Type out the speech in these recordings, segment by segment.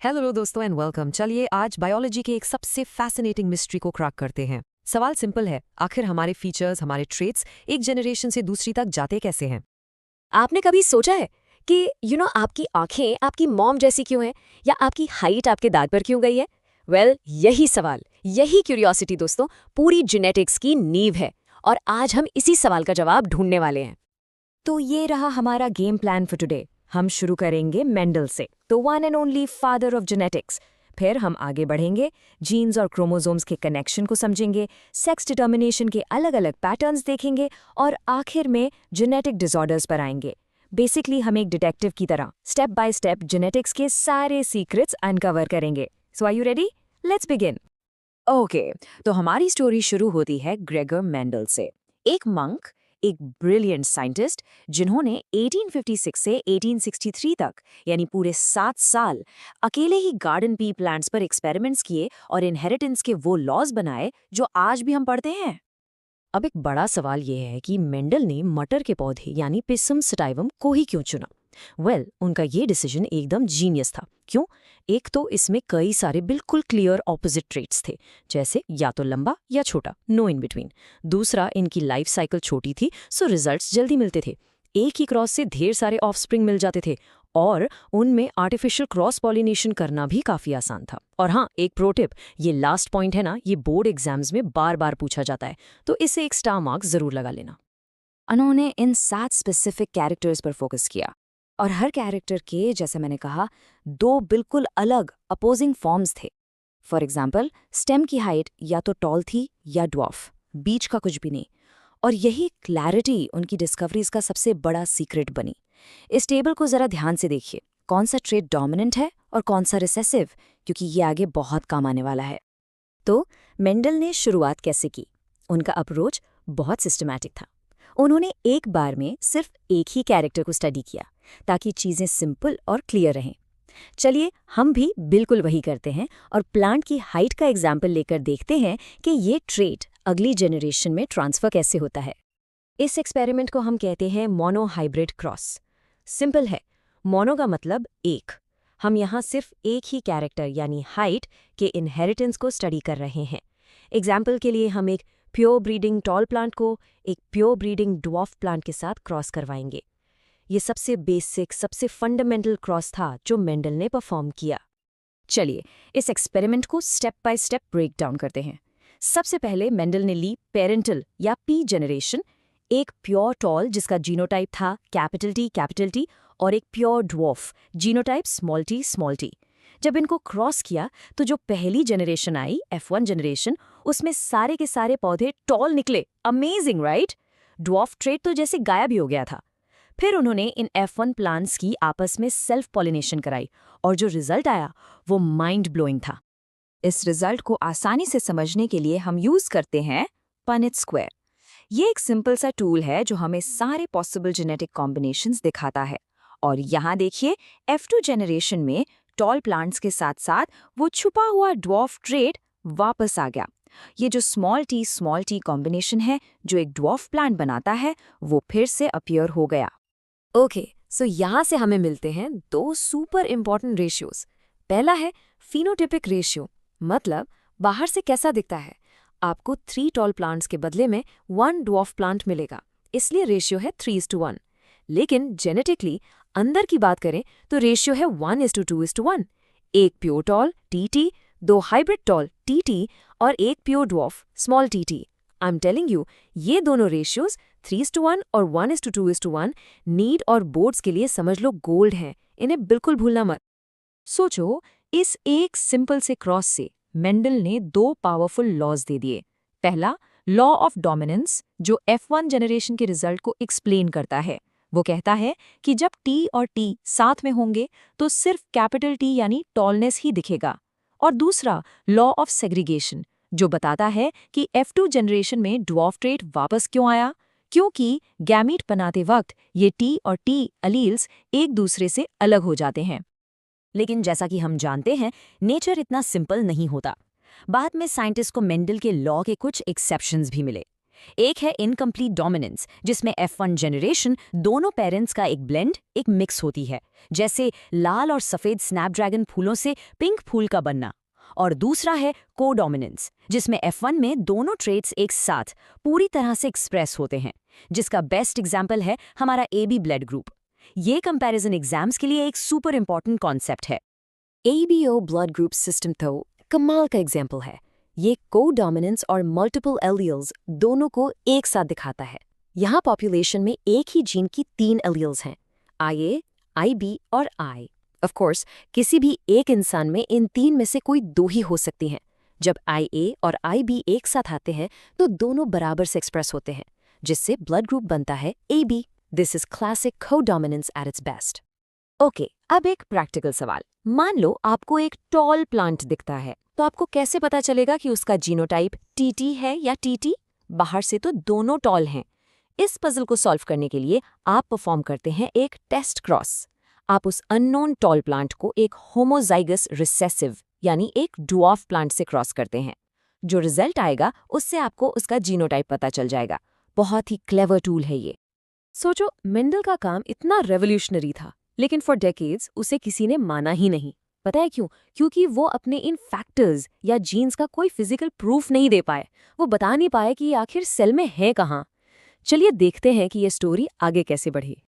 Hello दोस्तों and welcome. चलिए आज बायोलॉजी के एक सबसे फैसिनेटिंग मिस्ट्री को क्रैक करते हैं। सवाल सिंपल है, आखिर हमारे फीचर्स, हमारे ट्रेट्स एक जनरेशन से दूसरी तक जाते कैसे हैं? आपने कभी सोचा है कि आपकी आंखें आपकी मॉम जैसी क्यों हैं या आपकी हाइट आपके दांत पर क्यों गई है? यही सवाल, यही क्यूरियोसिटी दोस्तों पूरी जेनेटिक्स की नींव है। और आज हम इसी सवाल का जवाब ढूंढने वाले हैं। तो ये रहा हमारा गेम प्लान फॉर टुडे। हम शुरू करेंगे मेंडल से, तो one and only father of genetics. फिर हम आगे बढ़ेंगे, जीन्स और क्रोमोसोम्स के कनेक्शन को समझेंगे, सेक्स डिटर्मिनेशन के अलग अलग पैटर्न्स देखेंगे और आखिर में जेनेटिक डिसऑर्डर्स पर आएंगे। बेसिकली हम एक डिटेक्टिव की तरह स्टेप बाय स्टेप जेनेटिक्स के सारे सीक्रेट्स अनकवर करेंगे। So are you ready? Let's begin. Okay, तो हमारी स्टोरी शुरू होती है ग्रेगर मेंडल से। एक मंक, एक ब्रिलियंट साइंटिस्ट जिन्होंने 1856 से 1863 तक यानी पूरे 7 साल अकेले ही गार्डन पी प्लांट्स पर एक्सपेरिमेंट्स किए और इनहेरिटेंस के वो लॉज बनाए जो आज भी हम पढ़ते हैं। अब एक बड़ा सवाल यह है कि मेंडल ने मटर के पौधे यानी पिसम सटाइवम को ही क्यों चुना? उनका ये डिसीजन एकदम जीनियस था। क्यों? एक तो इसमें कई सारे बिल्कुल क्लियर ऑपोजिट ट्रेट्स थे, जैसे या तो लंबा या छोटा, नो इन बिटवीन। दूसरा, इनकी लाइफ साइकिल छोटी थी, सो रिजल्ट्स जल्दी मिलते थे। एक ही क्रॉस से ढेर सारे ऑफस्प्रिंग मिल जाते थे और उनमें आर्टिफिशियल क्रॉस पॉलिनेशन करना भी काफी आसान था। और हाँ, एक प्रो टिप, ये लास्ट पॉइंट है ना, ये बोर्ड एग्जाम्स में बार बार पूछा जाता है, तो इसे एक स्टार मार्क जरूर लगा लेना। उन्होंने इन 7 स्पेसिफिक कैरेक्टर्स पर फोकस किया और हर कैरेक्टर के, जैसे मैंने कहा, 2 बिल्कुल अलग अपोजिंग फॉर्म्स थे। फॉर एग्जाम्पल, स्टेम की हाइट या तो टॉल थी या ड्वार्फ, बीच का कुछ भी नहीं। और यही क्लैरिटी उनकी डिस्कवरीज का सबसे बड़ा सीक्रेट बनी। इस टेबल को जरा ध्यान से देखिए, कौन सा ट्रेट डोमिनेंट है और कौन सा रिसेसिव, क्योंकि ये आगे बहुत काम आने वाला है। तो मेंडल ने शुरुआत कैसे की? उनका अप्रोच बहुत सिस्टमैटिक था। उन्होंने एक बार में सिर्फ एक ही कैरेक्टर को स्टडी किया ताकि चीजें सिंपल और क्लियर रहें। चलिए हम भी बिल्कुल वही करते हैं और प्लांट की हाइट का एग्जाम्पल लेकर देखते हैं कि ये ट्रेट अगली जनरेशन में ट्रांसफर कैसे होता है। इस एक्सपेरिमेंट को हम कहते हैं मोनो हाइब्रिड क्रॉस। सिंपल है, मोनो का मतलब एक। हम यहाँ सिर्फ एक ही कैरेक्टर यानी हाइट के इनहेरिटेंस को स्टडी कर रहे हैं। एग्जाम्पल के लिए हम एक प्योर ब्रीडिंग टॉल प्लांट को एक प्योर ब्रीडिंग ड्वार्फ प्लांट के साथ क्रॉस करवाएंगे। ये सबसे बेसिक, सबसे फंडामेंटल क्रॉस था जो मेंडल ने परफॉर्म किया। चलिए इस एक्सपेरिमेंट को step by step break down करते हैं। सबसे पहले मेंडल ने ली पेरेंटल या पी जनरेशन, एक प्योर टॉल जिसका जीनोटाइप था कैपिटल टी और एक pure dwarf genotype small T. जब इनको क्रॉस किया तो जो पहली जनरेशन आई, F1 जनरेशन, उसमें सारे के सारे पौधे टॉल निकले। Amazing right? ड्वार्फ ट्रेट तो जैसे गायब ही हो गया था। फिर उन्होंने इन F1 प्लांट्स की आपस में सेल्फ पॉलिनेशन कराई और जो रिजल्ट आया वो माइंड ब्लोइंग था। इस रिजल्ट को आसानी से समझने के लिए हम यूज करते हैं पनेट स्क्वायर। ये एक सिंपल सा टूल है जो हमें सारे पॉसिबल जेनेटिक कॉम्बिनेशंस दिखाता है। और यहाँ देखिए, F2 जनरेशन में टॉल प्लांट्स के साथ साथ वो छुपा हुआ ड्वार्फ ट्रेट वापस आ गया। ये जो स्मॉल टी कॉम्बिनेशन है जो एक ड्वार्फ प्लांट बनाता है, वो फिर से अपीयर हो गया। ओके, सो यहाँ से हमें मिलते हैं 2 सुपर इंपॉर्टेंट रेशियोज। पहला है फिनोटिपिक रेशियो, मतलब बाहर से कैसा दिखता है। आपको 3 टॉल प्लांट्स के बदले में 1 ड्वार्फ प्लांट मिलेगा, इसलिए रेशियो है 3:1। लेकिन जेनेटिकली अंदर की बात करें तो रेशियो है 1:2:1। एक pure tall TT, 2 hybrid tall TT और एक pure dwarf small TT. I am telling you, ये दोनों रेशियोज 3:1 और 1:2:1 नीड और बोर्ड्स के लिए समझ लो गोल्ड हैं, इन्हें बिल्कुल भूलना मत। सोचो, इस एक सिंपल से क्रॉस से मेंडल ने 2 पावरफुल लॉज दे दिए। पहला, लॉ ऑफ डोमिनेंस, जो F1 जनरेशन के रिजल्ट को एक्सप्लेन करता है। वो कहता है कि जब T और T साथ में होंगे तो सिर्फ कैपिटल T यानी टॉलनेस ही दिखेगा। और दूसरा, लॉ ऑफ सेग्रीगेशन, जो बताता है कि F2 जनरेशन में ड्वार्फ ट्रेट वापस क्यों आया, क्योंकि गैमीट बनाते वक्त ये T और T अलील्स एक दूसरे से अलग हो जाते हैं। लेकिन जैसा कि हम जानते हैं, नेचर इतना सिंपल नहीं होता। बाद में साइंटिस्ट को मेंडल के लॉ के कुछ एक्सेप्शंस भी मिले। एक है इनकम्प्लीट डोमिनेंस, जिसमें F1 जनरेशन दोनों पेरेंट्स का एक ब्लेंड, एक मिक्स होती है, जैसे लाल और सफ़ेद स्नैपड्रैगन फूलों से पिंक फूल का बनना। और दूसरा है कोडोमिनेंस, जिसमें F1 में दोनों ट्रेट्स एक साथ पूरी तरह से एक्सप्रेस होते हैं, जिसका बेस्ट एग्जाम्पल है हमारा AB ब्लड ग्रुप। ये कंपैरिजन एग्जाम्स के लिए एक सुपर इंपॉर्टेंट कॉन्सेप्ट है। ABO ब्लड ग्रुप सिस्टम तो कमाल का एग्जाम्पल है। ये कोडोमिनेंस और मल्टीपल एलील्स दोनों को एक साथ दिखाता है। यहाँ पॉपुलेशन में एक ही जीन की 3 एलील्स हैं, IA, IB और I। ऑफ कोर्स किसी भी एक इंसान में इन 3 में से कोई 2 ही हो सकती हैं। जब IA और IB एक साथ आते हैं तो दोनों बराबर से एक्सप्रेस होते हैं, जिससे ब्लड ग्रुप बनता है AB। This is classic codominance at its best. Okay, अब एक प्रैक्टिकल सवाल। मान लो आपको एक टॉल प्लांट दिखता है, तो आपको कैसे पता चलेगा कि उसका जीनोटाइप TT है या TT? बाहर से तो दोनों टॉल हैं। इस पजल को सॉल्व करने के लिए आप परफॉर्म करते हैं एक टेस्ट क्रॉस। आप उस अननोन टॉल प्लांट को एक होमोजाइगस रिसेसिव यानी एक ड्वार्फ प्लांट से क्रॉस करते हैं। जो रिजल्ट आएगा उससे आपको उसका जीनोटाइप पता चल जाएगा। बहुत ही क्लेवर टूल है ये। सोचो, मेंडल का काम इतना रेवोल्यूशनरी था, लेकिन फॉर डेकेड्स उसे किसी ने माना ही नहीं। पता है क्यों? क्योंकि वो अपने इन फैक्टर्स या जीन्स का कोई फिजिकल प्रूफ नहीं दे पाए। वो बता नहीं पाए कि ये आखिर सेल में है कहाँ। चलिए देखते हैं कि ये स्टोरी आगे कैसे बढ़ी।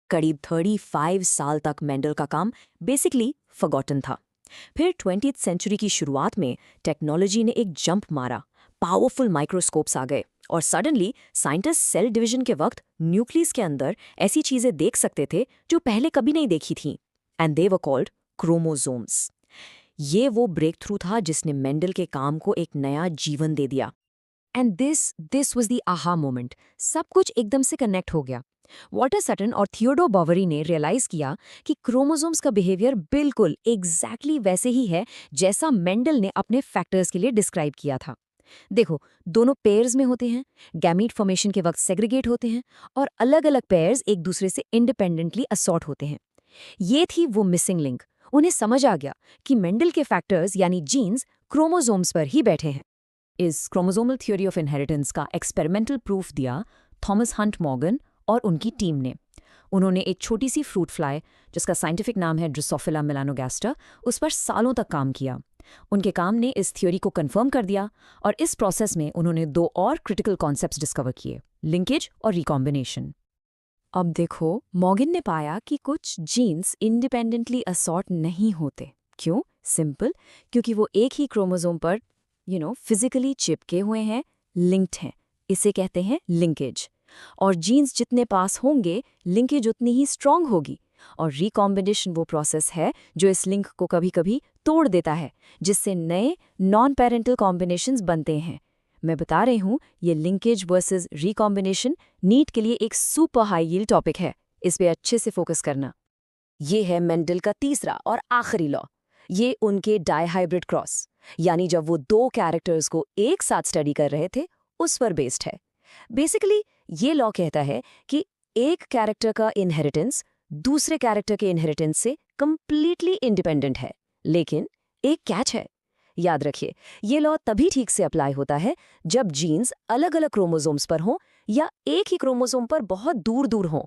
करीब 35 साल तक मेंडल का काम बेसिकली फॉरगॉटन था। फिर 20th सेंचुरी की शुरुआत में टेक्नोलॉजी ने एक जंप मारा। पावरफुल माइक्रोस्कोप्स आ गए और सडनली साइंटिस्ट सेल डिवीजन के वक्त न्यूक्लियस के अंदर ऐसी चीजें देख सकते थे जो पहले कभी नहीं देखी थीं, and they were called chromosomes. ये वो ब्रेक थ्रू था जिसने मेंडल के काम को एक नया जीवन दे दिया। And this was the aha moment. सब कुछ एकदम से कनेक्ट हो गया। वॉल्टर सटन और थियोडोर बॉवरी ने रियलाइज किया कि क्रोमोसोम्स का बिहेवियर बिल्कुल एग्जैक्टली वैसे ही है जैसा मेंडल ने अपने फैक्टर्स के लिए डिस्क्राइब किया था। देखो, दोनों पेयर्स में होते हैं, गैमीट फॉर्मेशन के वक्त सेग्रीगेट होते हैं और अलग अलग पेयर्स एक दूसरे से इंडिपेंडेंटली असॉर्ट होते हैं। ये थी वो मिसिंग लिंक। उन्हें समझ आ गया कि मेंडल के फैक्टर्स यानी जीन्स क्रोमोसोम्स पर ही बैठे हैं। इस क्रोमोसोमल थ्योरी ऑफ इनहेरिटेंस का एक्सपेरिमेंटल प्रूफ दिया थॉमस हंट मॉर्गन और उनकी टीम ने। उन्होंने एक छोटी सी फ्रूट फ्लाई, जिसका साइंटिफिक नाम है ड्रोसोफिला मेलानोगास्टर, उस पर सालों तक काम किया। उनके काम ने इस थ्योरी को कंफर्म कर दिया और इस प्रोसेस में उन्होंने 2 और क्रिटिकल कॉन्सेप्ट्स डिस्कवर किए, लिंकेज और रिकॉम्बिनेशन। अब देखो, मॉर्गन ने पाया कि कुछ जीन्स इंडिपेंडेंटली असॉर्ट नहीं होते। क्यों? सिंपल, क्योंकि वो एक ही क्रोमोसोम पर फिजिकली चिपके हुए हैं, लिंक्ड हैं। इसे कहते हैं लिंकेज। और जीन्स जितने पास होंगे, लिंकेज उतनी ही स्ट्रांग होगी। और रिकॉम्बिनेशन वो प्रोसेस है जो इस लिंक को कभी-कभी तोड़ देता है, जिससे नए नॉन पेरेंटल कॉम्बिनेशंस बनते हैं। मैं बता रही हूँ, ये लिंकेज वर्सेस रिकॉम्बिनेशन नीट के लिए एक सुपर हाई यील्ड टॉपिक है। इस पे अच्छे से फोकस करना। ये है मेंडल का तीसरा और आखिरी लॉ। ये उनके डायहाइब्रिड क्रॉस, यानी जब वो 2 कैरेक्टर्स को एक साथ स्टडी कर रहे थे, उस पर बेस्ड है। बेसिकली ये लॉ कहता है कि एक कैरेक्टर का इनहेरिटेंस दूसरे कैरेक्टर के इनहेरिटेंस से कंप्लीटली इंडिपेंडेंट है। लेकिन एक कैच है। याद रखिए, ये लॉ तभी ठीक से अप्लाई होता है जब जीन्स अलग-अलग क्रोमोसोम्स पर हों या एक ही क्रोमोसोम पर बहुत दूर-दूर हों।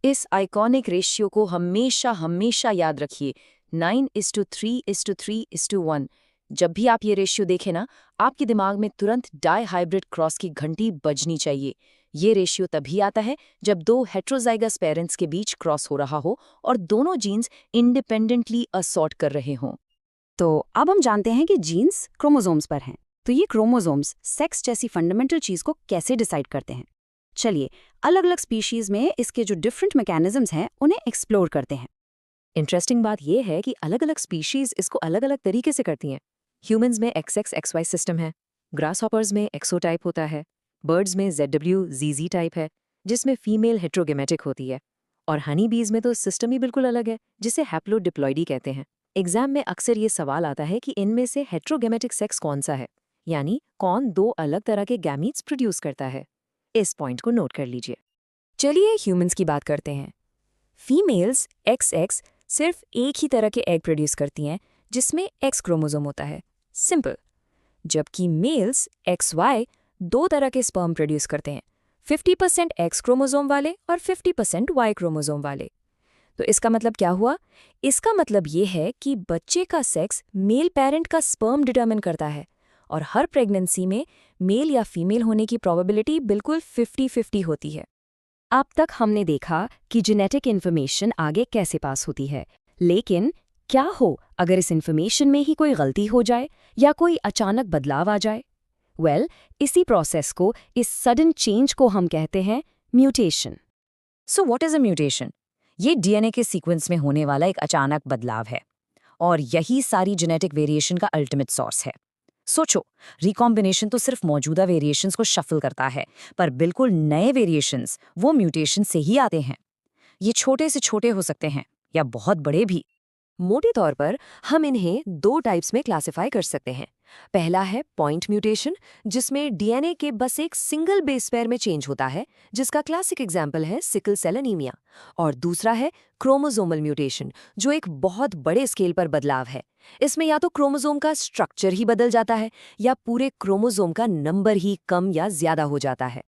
इस आइकॉनिक रेशियो को हमेशा याद रखिए, 9:3:3:1। जब भी आप ये रेशियो देखें ना, आपके दिमाग में तुरंत डायहाइब्रिड क्रॉस की घंटी बजनी चाहिए। ये रेशियो तभी आता है जब 2 हेट्रोजाइगस पेरेंट्स के बीच क्रॉस हो रहा हो और दोनों जीन्स इंडिपेंडेंटली असॉर्ट कर रहे हों। तो अब हम जानते हैं कि जीन्स क्रोमोसोम्स पर हैं। तो ये क्रोमोसोम्स सेक्स जैसी फंडामेंटल चीज़ को कैसे डिसाइड करते हैं? चलिए, अलग-अलग स्पीशीज़ में इसके जो डिफरेंट मैकेनिज्म्स हैं, उन्हें एक्सप्लोर करते हैं। इंटरेस्टिंग बात यह है कि अलग-अलग स्पीशीज़ इसको अलग-अलग तरीके से करती हैं। ह्यूमंस में XXXY सिस्टम है, ग्रासहॉपर्स में एक्सोटाइप होता है, बर्ड्स में ZWZZ टाइप है, जिसमें फीमेल हेट्रोगेमेटिक होती है, और हनी बीज में तो सिस्टम ही बिल्कुल अलग है, जिसे हैप्लोडिप्लॉइडी कहते हैं। एग्जाम में अक्सर ये सवाल आता है कि इनमें से हेट्रोगेमेटिक सेक्स कौन सा है, यानी कौन 2 अलग तरह के गैमीट्स प्रोड्यूस करता है। इस पॉइंट को नोट कर लीजिए। चलिए ह्यूमंस की बात करते हैं। फीमेल्स XX सिर्फ एक ही तरह के एग प्रोड्यूस करती हैं, जिसमें X क्रोमोसोम होता है, सिंपल। जबकि मेल्स XY दो तरह के स्पर्म प्रोड्यूस करते हैं, 50% एक्स क्रोमोसोम वाले और 50% वाई क्रोमोसोम वाले। तो इसका मतलब क्या हुआ? इसका मतलब ये है कि बच्चे का सेक्स मेल पेरेंट का स्पर्म डिटरमिन करता है और हर प्रेगनेंसी में मेल या फीमेल होने की प्रोबेबिलिटी बिल्कुल 50-50 होती है। अब तक हमने देखा कि जेनेटिक इन्फॉर्मेशन आगे कैसे पास होती है, लेकिन क्या हो अगर इस इन्फॉर्मेशन में ही कोई गलती हो जाए या कोई अचानक बदलाव आ जाए? इसी प्रोसेस को, इस सडन चेंज को हम कहते हैं mutation. So what is a mutation? ये डीएनए के सीक्वेंस में होने वाला एक अचानक बदलाव है और यही सारी जेनेटिक वेरिएशन का अल्टीमेट सोर्स है। सोचो, रिकॉम्बिनेशन तो सिर्फ मौजूदा वेरिएशंस को शफल करता है, पर बिल्कुल नए वेरिएशंस वो म्यूटेशन से ही आते हैं। ये छोटे से छोटे हो सकते हैं या बहुत बड़े भी। मोटे तौर पर हम इन्हें दो टाइप्स में क्लासिफाई कर सकते हैं। पहला है पॉइंट म्यूटेशन, जिसमें डीएनए के बस एक सिंगल बेस पेयर में चेंज होता है, जिसका क्लासिक एग्जाम्पल है सिकल सेल एनीमिया। और दूसरा है क्रोमोसोमल म्यूटेशन, जो एक बहुत बड़े स्केल पर बदलाव है। इसमें या तो क्रोमोसोम का स्ट्रक्चर ही बदल जाता है या पूरे क्रोमोसोम का नंबर ही कम या ज्यादा हो जाता है।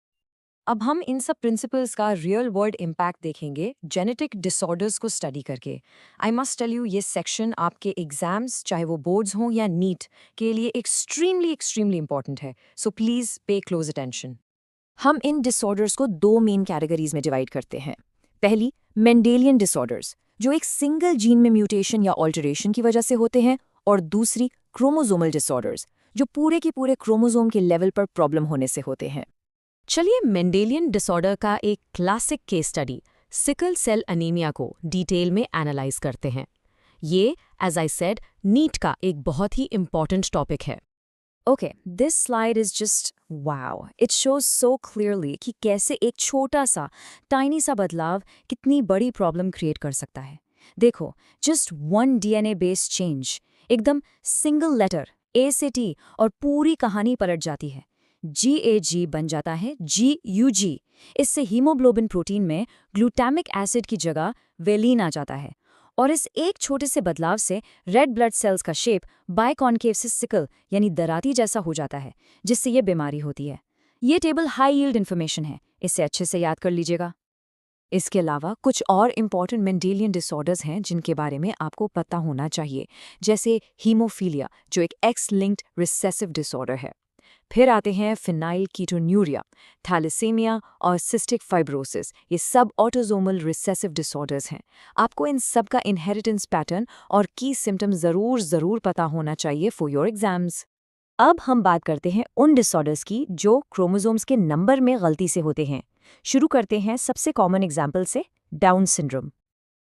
अब हम इन सब प्रिंसिपल्स का रियल वर्ल्ड इम्पैक्ट देखेंगे जेनेटिक डिसऑर्डर्स को स्टडी करके। आई मस्ट टेल यू, ये सेक्शन आपके एग्जाम्स, चाहे वो बोर्ड्स हों या नीट, के लिए एक्सट्रीमली इंपॉर्टेंट है, so please pay close attention. हम इन डिसऑर्डर्स को दो मेन कैटेगरीज में डिवाइड करते हैं। पहली, मेंडेलियन डिसऑर्डर्स, जो एक सिंगल जीन में म्यूटेशन या ऑल्टरेशन की वजह से होते हैं, और दूसरी क्रोमोसोमल डिसऑर्डर्स, जो पूरे के पूरे क्रोमोसोम के लेवल पर प्रॉब्लम होने से होते हैं। चलिए मेंडेलियन डिसऑर्डर का एक classic case study sickle cell anaemia को डिटेल में एनालाइज करते हैं। ये, एज आई सेड, नीट का एक बहुत ही इंपॉर्टेंट टॉपिक है। Okay, this slide is just wow. It shows so clearly कि कैसे एक छोटा सा टाइनी सा बदलाव कितनी बड़ी प्रॉब्लम क्रिएट कर सकता है। देखो, just one DNA based change, एकदम सिंगल लेटर ए से टी, और पूरी कहानी पलट जाती है। GAG बन जाता है GUG। इससे हीमोग्लोबिन प्रोटीन में ग्लूटामिक एसिड की जगह वेलिन आ जाता है, और इस एक छोटे से बदलाव से रेड ब्लड सेल्स का शेप बाइकॉन्केव से सिकल यानी दराती जैसा हो जाता है, जिससे ये बीमारी होती है। ये टेबल हाई यील्ड इन्फॉर्मेशन है, इसे अच्छे से याद कर लीजिएगा। इसके अलावा कुछ और इम्पॉर्टेंट मेंडेलियन डिसऑर्डर्स हैं जिनके बारे में आपको पता होना चाहिए, जैसे हीमोफीलिया, जो एक एक्स लिंक्ड रिसेसिव डिसऑर्डर है। फिर आते हैं फिनाइल कीटोन्यूरिया, थैलेसीमिया और सिस्टिक फाइब्रोसिस। ये सब ऑटोसोमल रिसेसिव डिसऑर्डर्स हैं। आपको इन सब का इनहेरिटेंस पैटर्न और की सिम्टम ज़रूर पता होना चाहिए फॉर योर एग्जाम्स। अब हम बात करते हैं उन डिसऑर्डर्स की जो क्रोमोसोम्स के नंबर में गलती से होते हैं। शुरू करते हैं सबसे कॉमन एग्जाम्पल से, डाउन सिंड्रोम।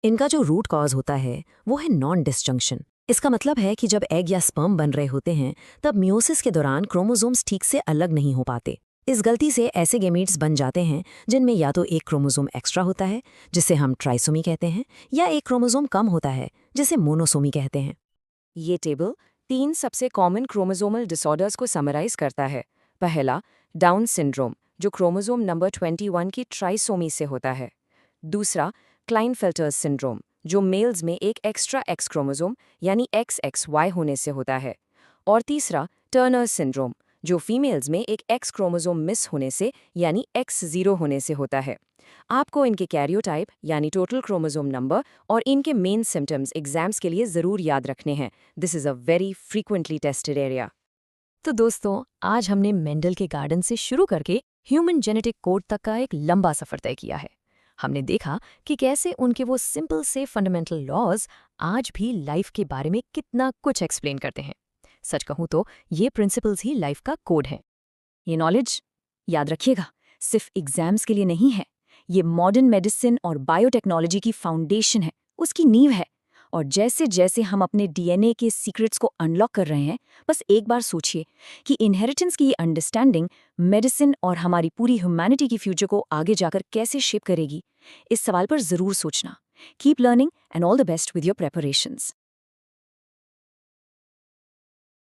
इनका जो रूट कॉज होता है वो है नॉन डिसजंक्शन। इसका मतलब है कि जब एग या स्पर्म बन रहे होते हैं तब मियोसिस के दौरान क्रोमोसोम्स ठीक से अलग नहीं हो पाते। इस गलती से ऐसे गेमीट्स बन जाते हैं जिनमें या तो एक क्रोमोसोम एक्स्ट्रा होता है, जिसे हम ट्राइसोमी कहते हैं, या एक क्रोमोसोम कम होता है, जिसे मोनोसोमी कहते हैं। ये टेबल 3 सबसे कॉमन क्रोमोसोमल डिसऑर्डर्स को समराइज करता है। पहला, डाउन सिंड्रोम, जो क्रोमोसोम नंबर 21 की ट्राइसोमी से होता है। दूसरा, क्लाइनफेल्टर्स सिंड्रोम, जो मेल्स में एक एक्स्ट्रा एक्स क्रोमोसोम यानी XXY होने से होता है। और तीसरा, टर्नर सिंड्रोम, जो फीमेल्स में एक एक्स क्रोमोसोम मिस होने से यानी X0 होने से होता है। आपको इनके कैरियोटाइप यानी टोटल क्रोमोसोम नंबर और इनके मेन सिम्टम्स एग्जाम्स के लिए ज़रूर याद रखने हैं। This is a very frequently tested area. तो दोस्तों, आज हमने मेंडल के गार्डन से शुरू करके ह्यूमन जेनेटिक कोड तक का एक लंबा सफ़र तय किया है। हमने देखा कि कैसे उनके वो सिंपल से फंडामेंटल लॉज आज भी लाइफ के बारे में कितना कुछ एक्सप्लेन करते हैं। सच कहूँ तो ये प्रिंसिपल्स ही लाइफ का कोड है। ये नॉलेज, याद रखिएगा, सिर्फ एग्जाम्स के लिए नहीं है। ये मॉडर्न मेडिसिन और बायोटेक्नोलॉजी की फाउंडेशन है, उसकी नींव है। और जैसे जैसे हम अपने डीएनए के सीक्रेट्स को अनलॉक कर रहे हैं, बस एक बार सोचिए कि इनहेरिटेंस की ये अंडरस्टैंडिंग मेडिसिन और हमारी पूरी ह्यूमैनिटी की फ्यूचर को आगे जाकर कैसे शेप करेगी। इस सवाल पर ज़रूर सोचना। Keep learning and all the best with your preparations.